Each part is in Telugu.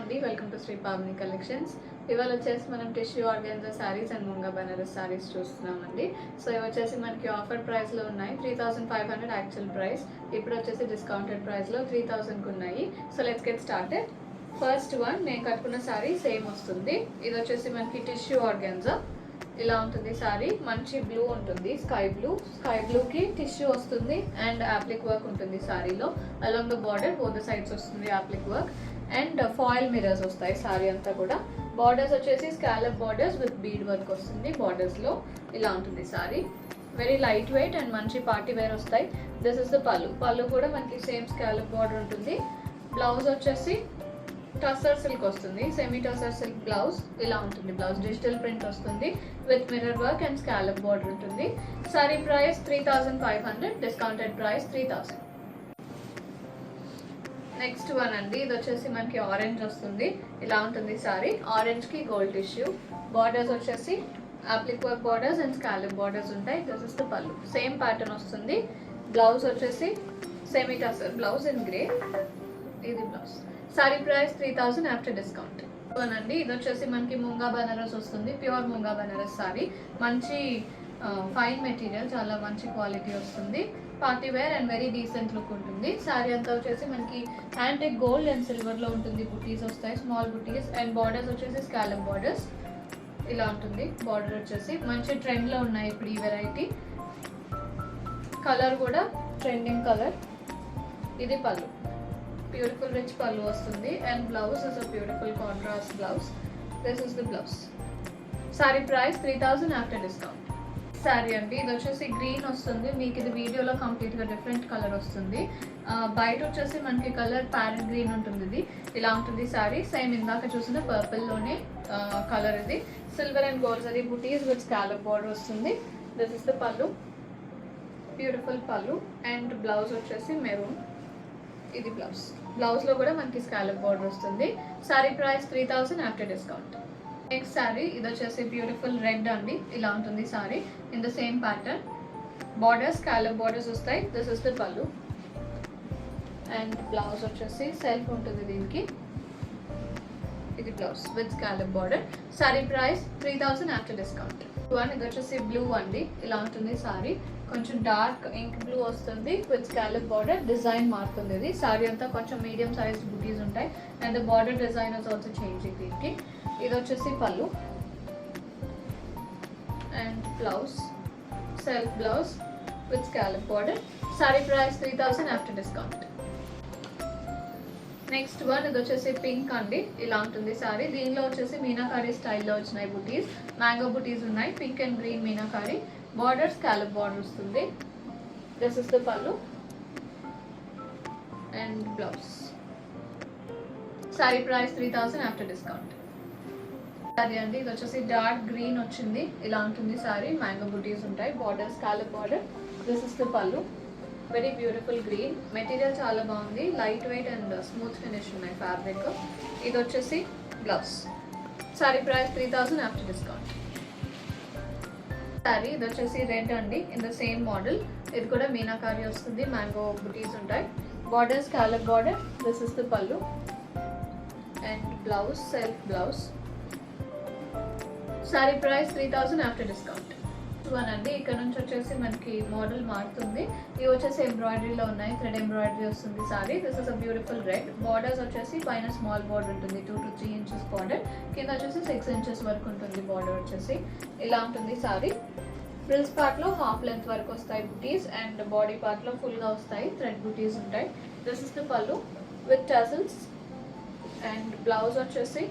అండి, welcome to Shri Pavani collections. ఇవాళ వచ్చేసి మనం tissue organza saris and Munga Banaras saris చూస్తున్నామండి. సో ఇవి వచ్చేసి మనకి ఆఫర్ ప్రైస్లో ఉన్నాయి. 3500 యాక్చువల్ ప్రైస్, ఇప్పుడు వచ్చేసి డిస్కౌంటెడ్ ప్రైస్లో 3000కి ఉన్నాయి. So let's get started. First one నేను కట్టుకున్న శారీ సేమ్ వస్తుంది. ఇది వచ్చేసి మనకి టిష్యూ ఆర్గాన్జా ఇలా ఉంటుంది. శారీ మంచి బ్లూ ఉంటుంది, స్కై బ్లూకి టిష్యూ వస్తుంది అండ్ యాప్లిక్ వర్క్ ఉంటుంది శారీలో. Along the border both sides వస్తుంది applique work and foil mirrors వస్తాయి శారీ అంతా కూడా. బార్డర్స్ వచ్చేసి scallop borders with bead work వస్తుంది. బార్డర్స్లో ఇలా ఉంటుంది sari. Very light weight and మంచి పార్టీ వేర్ వస్తాయి. దిస్ ఇస్ ద పళ్ళు కూడా మనకి సేమ్ స్కాలప్ బార్డర్ ఉంటుంది. బ్లౌజ్ వచ్చేసి టసర్ సిల్క్ వస్తుంది, సెమీ టసర్ సిల్క్ బ్లౌజ్ ఇలా ఉంటుంది. బ్లౌజ్ డిజిటల్ ప్రింట్ వస్తుంది with mirror work and scallop border ఉంటుంది. Sari price 3500, discounted price 3000. Next one అండి, ఇది వచ్చేసి మనకి ఆరెంజ్ వస్తుంది. ఇలా ఉంటుంది సారీ. ఆరెంజ్కి గోల్డ్ టిష్యూ, బార్డర్స్ వచ్చేసి applique work borders and scallop borders ఉంటాయి. This is the pallu, same pattern వస్తుంది. బ్లౌజ్ వచ్చేసి semi tussar blouse in grey, ఇది blouse. Sari price 3000 after discount. అండి ఇది వచ్చేసి మనకి ముంగా బనారస్ వస్తుంది. ప్యూర్ ముంగా బనారస్ సారీ, మంచి ఫైన్ మెటీరియల్, చాలా మంచి క్వాలిటీ వస్తుంది. Party wear and very decent look ఉంటుంది. శారీ అంతా వచ్చేసి మనకి యాంటిక్ గోల్డ్ అండ్ సిల్వర్లో ఉంటుంది. బుటీస్ వస్తాయి, స్మాల్ బుటీస్ అండ్ బార్డర్స్ వచ్చేసి స్కాలప్ బార్డర్స్ ఇలా ఉంటుంది. బార్డర్ వచ్చేసి మంచి ట్రెండ్లో ఉన్నాయి ఇప్పుడు ఈ వెరైటీ. కలర్ కూడా ట్రెండింగ్ కలర్. ఇది పళ్ళు, బ్యూటిఫుల్ రిచ్ పళ్ళు వస్తుంది and blouse is a beautiful contrast blouse. This is the blouse. Sari price 3000 after discount. Sorry అండి ఇది వచ్చేసి గ్రీన్ వస్తుంది. మీకు ఇది వీడియోలో కంప్లీట్గా డిఫరెంట్ కలర్ వస్తుంది. బయట వచ్చేసి మనకి కలర్ ప్యారెట్ గ్రీన్ ఉంటుంది. ఇది ఇలా ఉంటుంది సారీ. సేమ్ ఇందాక చూసిన పర్పుల్లోనే కలర్. ఇది silver and gold zari buttis with scallop border వస్తుంది. దిస్ ఇస్ ద పళ్ళు, బ్యూటిఫుల్ పళ్ళు అండ్ బ్లౌజ్ వచ్చేసి మెరూన్, ఇది బ్లౌజ్లో కూడా మనకి స్కాలప్ బార్డర్ వస్తుంది. Sorry price 3000 after discount. Next sorry ఇది వచ్చేసి బ్యూటిఫుల్ రెడ్ అండి, ఇలా ఉంటుంది sorry in the same pattern. Borders scallop borders వస్తాయి. This is the pallu and blouse వచ్చేసి సెల్ఫ్ ఉంటుంది దీనికి, ఇది blouse with scallop border. Sorry price 3000 after discount. ఇది వచ్చేసి బ్లూ అండి, ఇలా ఉంటుంది సారీ. కొంచెం డార్క్ ఇంక్ బ్లూ వస్తుంది విత్ స్కాలప్ బార్డర్. డిజైన్ మారుతుంది. ఇది సారీ అంతా కొంచెం మీడియం సైజ్ బుటీస్ ఉంటాయి and the border design is also changing దీనికి. ఇది వచ్చేసి పళ్ళు and blouse self blouse with scallop border. Sorry price 3000 after discount. Next one ఇది వచ్చేసి పింక్ అండి, ఇలా ఉంటుంది సారీ. దీనిలో వచ్చేసి మీనాకారీ స్టైల్లో వచ్చినాయి బుటీస్, మ్యాంగో బుటీస్ ఉన్నాయి. Pink and green meenakari. Border scallop border వస్తుంది. This is the pallu and blouse. Sari price 3000 after discount. Sorry అండి ఇది వచ్చేసి డార్క్ గ్రీన్ వచ్చింది, ఇలా ఉంటుంది సారీ. మ్యాంగో బుటీస్ ఉంటాయి, border scallop border. This is the పళ్ళు, వెరీ బ్యూటిఫుల్ గ్రీన్. మెటీరియల్ చాలా బాగుంది, light weight and smooth finish ఉన్నాయి ఫ్యాబ్రిక్. ఇది వచ్చేసి blouse. Sari price 3000 after discount. Sorry ఇది వచ్చేసి రెడ్ అండి, ఇన్ ద సేమ్ మోడల్. ఇది కూడా మీనాకారీ వస్తుంది, మ్యాంగో బుటీస్ ఉంటాయి. Border scallop border. This is the pallu and blouse self blouse. Sari price 3000 after discount. One అండి ఇక్కడ నుంచి వచ్చేసి మనకి మోడల్ మారుతుంది. ఇవి వచ్చేసి ఎంబ్రాయిడరీలో ఉన్నాయి, థ్రెడ్ ఎంబ్రాయిడరీ వస్తుంది sorry. This is a beautiful red. Borders వచ్చేసి పైన స్మాల్ బార్డర్ ఉంటుంది, 2 to 3 inches బార్డర్. కింద వచ్చేసి 6 inches వరకు ఉంటుంది బార్డర్ వచ్చేసి. ఇలా ఉంటుంది సారీ. ఫ్రిల్స్ పార్ట్లో హాఫ్ లెంత్ వరకు వస్తాయి బుటీస్ అండ్ బాడీ పార్ట్లో ఫుల్గా వస్తాయి, థ్రెడ్ బుటీస్ ఉంటాయి. This is the pallu with tassels and blouse వచ్చేసి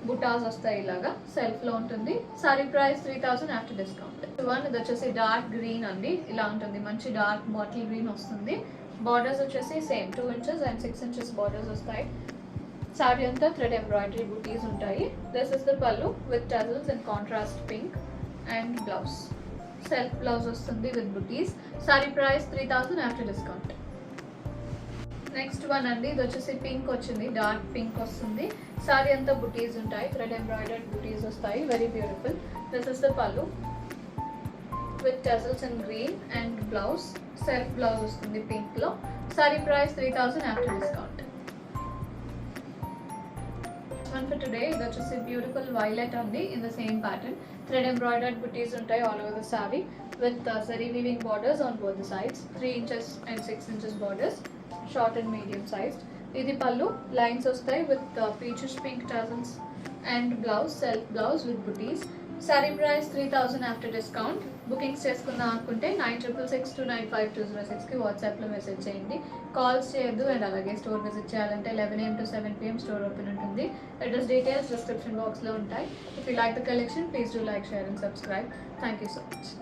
బుటాస్ వస్తాయి, ఇలాగా సెల్ఫ్లో ఉంటుంది. Sari price 3000 after discount. One ఇది వచ్చేసి డార్క్ గ్రీన్ అండి, ఇలా ఉంటుంది. మంచి డార్క్ బాటిల్ గ్రీన్ వస్తుంది. బార్డర్స్ వచ్చేసి same 2 inches and 6 inches borders వస్తాయి. సారీ అంతా థ్రెడ్ ఎంబ్రాయిడరీ బుటీస్ ఉంటాయి. This is the pallu with tassels and contrast pink and blouse self blouse వస్తుంది with buttis. Sorry price 3000 after discount. Next one అండి ఇది వచ్చేసి పింక్ వచ్చింది, డార్క్ పింక్ వస్తుంది. సారీ అంతా బుటీస్ ఉంటాయి, థ్రెడ్ ఎంబ్రాయిడర్డ్ బుటీస్ వస్తాయి, very beautiful. This is the pallu with tassels and green and blouse self blouse వస్తుంది పింక్లో. Sari price 3000 after discount. one for today. This is a beautiful violet on the in the same pattern. Thread embroidered booties untai all over the saree with zari weaving borders on both the sides. 3 inches and 6 inches borders, short and medium sized. Idi pallu, lines ostai with peachish pink tassels and blouse, self blouse with booties. Saree price 3000 after discount. Bookings చేసుకుందాం అనుకుంటే 9662952206కి వాట్సాప్లో మెసేజ్ చేయండి. కాల్స్ చేయొద్దు అండ్ అలాగే స్టోర్ విజిట్ చేయాలంటే 11 AM to 7 PM store open ఉంటుంది. అడ్రస్ డీటెయిల్స్ డిస్క్రిప్షన్ బాక్స్లో ఉంటాయి. If you like the collection please do like, share and subscribe. Thank you so much.